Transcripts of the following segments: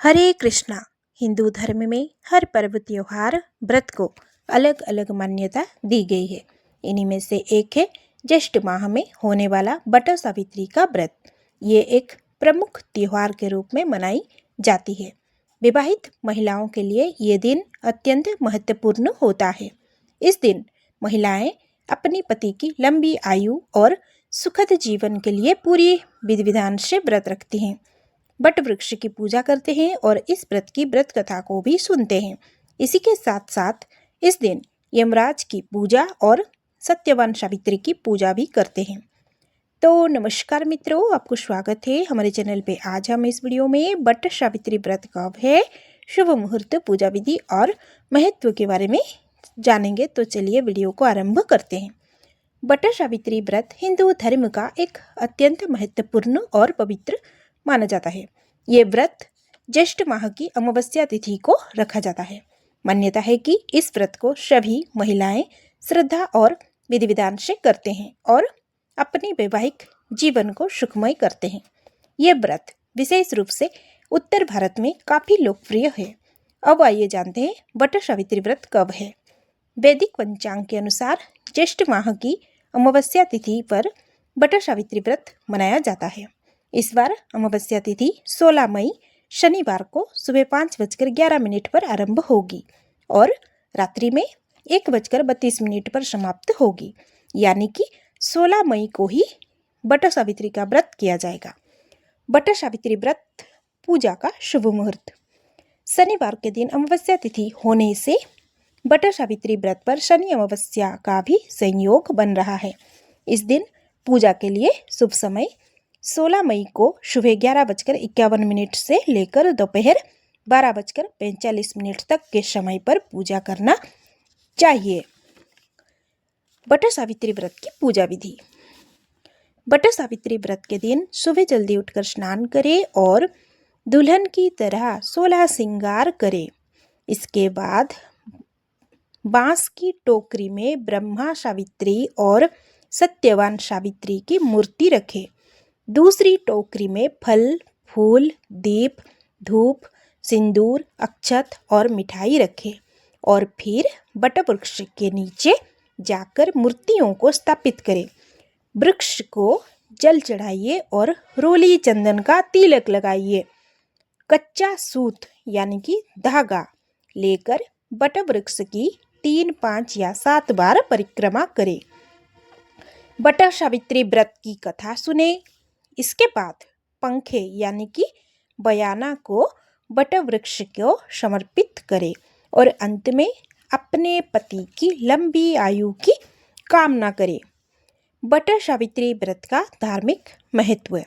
हरे कृष्णा। हिंदू धर्म में हर पर्व त्योहार व्रत को अलग अलग मान्यता दी गई है। इन्हीं में से एक है ज्येष्ठ माह में होने वाला बट सावित्री का व्रत। ये एक प्रमुख त्योहार के रूप में मनाई जाती है। विवाहित महिलाओं के लिए ये दिन अत्यंत महत्वपूर्ण होता है। इस दिन महिलाएं अपने पति की लंबी आयु और सुखद जीवन के लिए पूरी विधि विधान से व्रत रखती हैं। बट वृक्ष की पूजा करते हैं और इस व्रत की व्रत कथा को भी सुनते हैं। इसी के साथ साथ इस दिन यमराज की पूजा और सत्यवान सावित्री की पूजा भी करते हैं। तो नमस्कार मित्रों, आपको स्वागत है हमारे चैनल पे। आज हम इस वीडियो में बट सावित्री व्रत कब है, शुभ मुहूर्त, पूजा विधि और महत्व के बारे में जानेंगे। तो चलिए वीडियो को आरंभ करते हैं। बट सावित्री व्रत हिंदू धर्म का एक अत्यंत महत्वपूर्ण और पवित्र माना जाता है। ये व्रत ज्येष्ठ माह की अमावस्या तिथि को रखा जाता है। मान्यता है कि इस व्रत को सभी महिलाएं श्रद्धा और विधि विधान से करते हैं और अपने वैवाहिक जीवन को सुखमय करते हैं। ये व्रत विशेष रूप से उत्तर भारत में काफी लोकप्रिय है। अब आइए जानते हैं बट सावित्री व्रत कब है। वैदिक पंचांग के अनुसार ज्येष्ठ माह की अमावस्या तिथि पर बट सावित्री व्रत मनाया जाता है। इस बार अमावस्या तिथि 16 मई शनिवार को सुबह 5:11 पर आरंभ होगी और रात्रि में 1:32 पर समाप्त होगी। यानी कि 16 मई को ही बट सावित्री का व्रत किया जाएगा। बट सावित्री व्रत पूजा का शुभ मुहूर्त। शनिवार के दिन अमावस्या तिथि होने से बट सावित्री व्रत पर शनि अमावस्या का भी संयोग बन रहा है। इस दिन पूजा के लिए शुभ समय 16 मई को सुबह 11:51 से लेकर दोपहर 12:45 तक के समय पर पूजा करना चाहिए। बट सावित्री व्रत की पूजा विधि। बट सावित्री व्रत के दिन सुबह जल्दी उठकर स्नान करें और दुल्हन की तरह 16 श्रृंगार करें। इसके बाद बांस की टोकरी में ब्रह्मा सावित्री और सत्यवान सावित्री की मूर्ति रखें। दूसरी टोकरी में फल, फूल, दीप, धूप, सिंदूर, अक्षत और मिठाई रखें और फिर बट वृक्ष के नीचे जाकर मूर्तियों को स्थापित करें। वृक्ष को जल चढ़ाइए और रोली चंदन का तिलक लगाइए। कच्चा सूत यानी कि धागा लेकर बट वृक्ष की 3, 5 या 7 बार परिक्रमा करें। बट सावित्री व्रत की कथा सुने। इसके बाद पंखे यानी कि बयाना को बट वृक्ष को समर्पित करें और अंत में अपने पति की लंबी आयु की कामना करें। बट सावित्री व्रत का धार्मिक महत्व।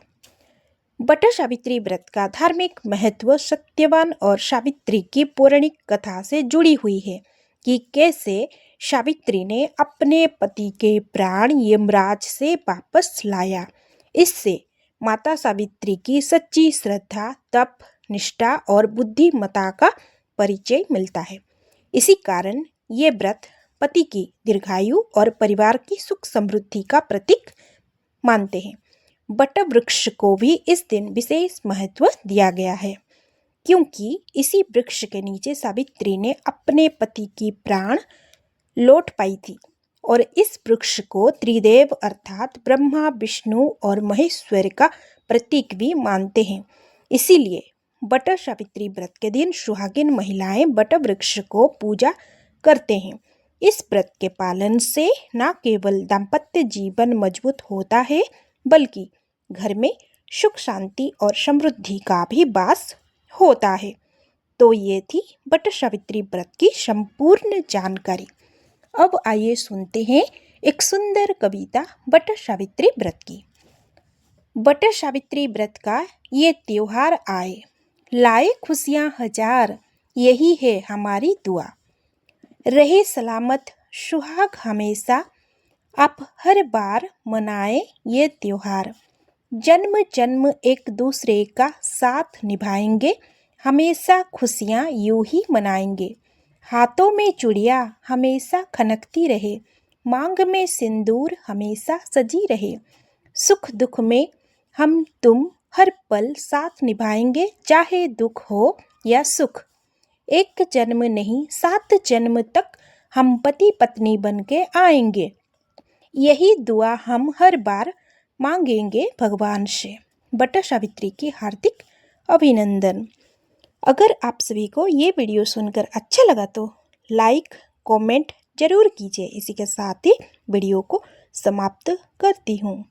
बट सावित्री व्रत का धार्मिक महत्व सत्यवान और सावित्री की पौराणिक कथा से जुड़ी हुई है कि कैसे सावित्री ने अपने पति के प्राण यमराज से वापस लाया। इससे माता सावित्री की सच्ची श्रद्धा, तप, निष्ठा और बुद्धिमत्ता का परिचय मिलता है। इसी कारण ये व्रत पति की दीर्घायु और परिवार की सुख समृद्धि का प्रतीक मानते हैं। बट वृक्ष को भी इस दिन विशेष महत्व दिया गया है क्योंकि इसी वृक्ष के नीचे सावित्री ने अपने पति की प्राण लौट पाई थी और इस वृक्ष को त्रिदेव अर्थात ब्रह्मा, विष्णु और महेश्वर का प्रतीक भी मानते हैं। इसीलिए बट सावित्री व्रत के दिन सुहागिन महिलाएं बट वृक्ष को पूजा करते हैं। इस व्रत के पालन से न केवल दाम्पत्य जीवन मजबूत होता है बल्कि घर में सुख, शांति और समृद्धि का भी वास होता है। तो ये थी बट सावित्री व्रत की संपूर्ण जानकारी। अब आइए सुनते हैं एक सुंदर कविता बट सावित्री व्रत की। बट सावित्री व्रत का ये त्योहार आए, लाए खुशियाँ हजार, यही है हमारी दुआ। रहे सलामत सुहाग हमेशा, आप हर बार मनाए ये त्योहार। जन्म जन्म एक दूसरे का साथ निभाएंगे, हमेशा खुशियाँ यूं ही मनाएंगे। हाथों में चूड़ियाँ हमेशा खनकती रहे, मांग में सिंदूर हमेशा सजी रहे। सुख दुख में हम तुम हर पल साथ निभाएंगे, चाहे दुख हो या सुख। एक जन्म नहीं 7 जन्म तक हम पति पत्नी बन के आएंगे। यही दुआ हम हर बार मांगेंगे भगवान से। बट सावित्री की हार्दिक अभिनंदन। अगर आप सभी को ये वीडियो सुनकर अच्छा लगा तो लाइक कमेंट जरूर कीजिए। इसी के साथ ही वीडियो को समाप्त करती हूँ।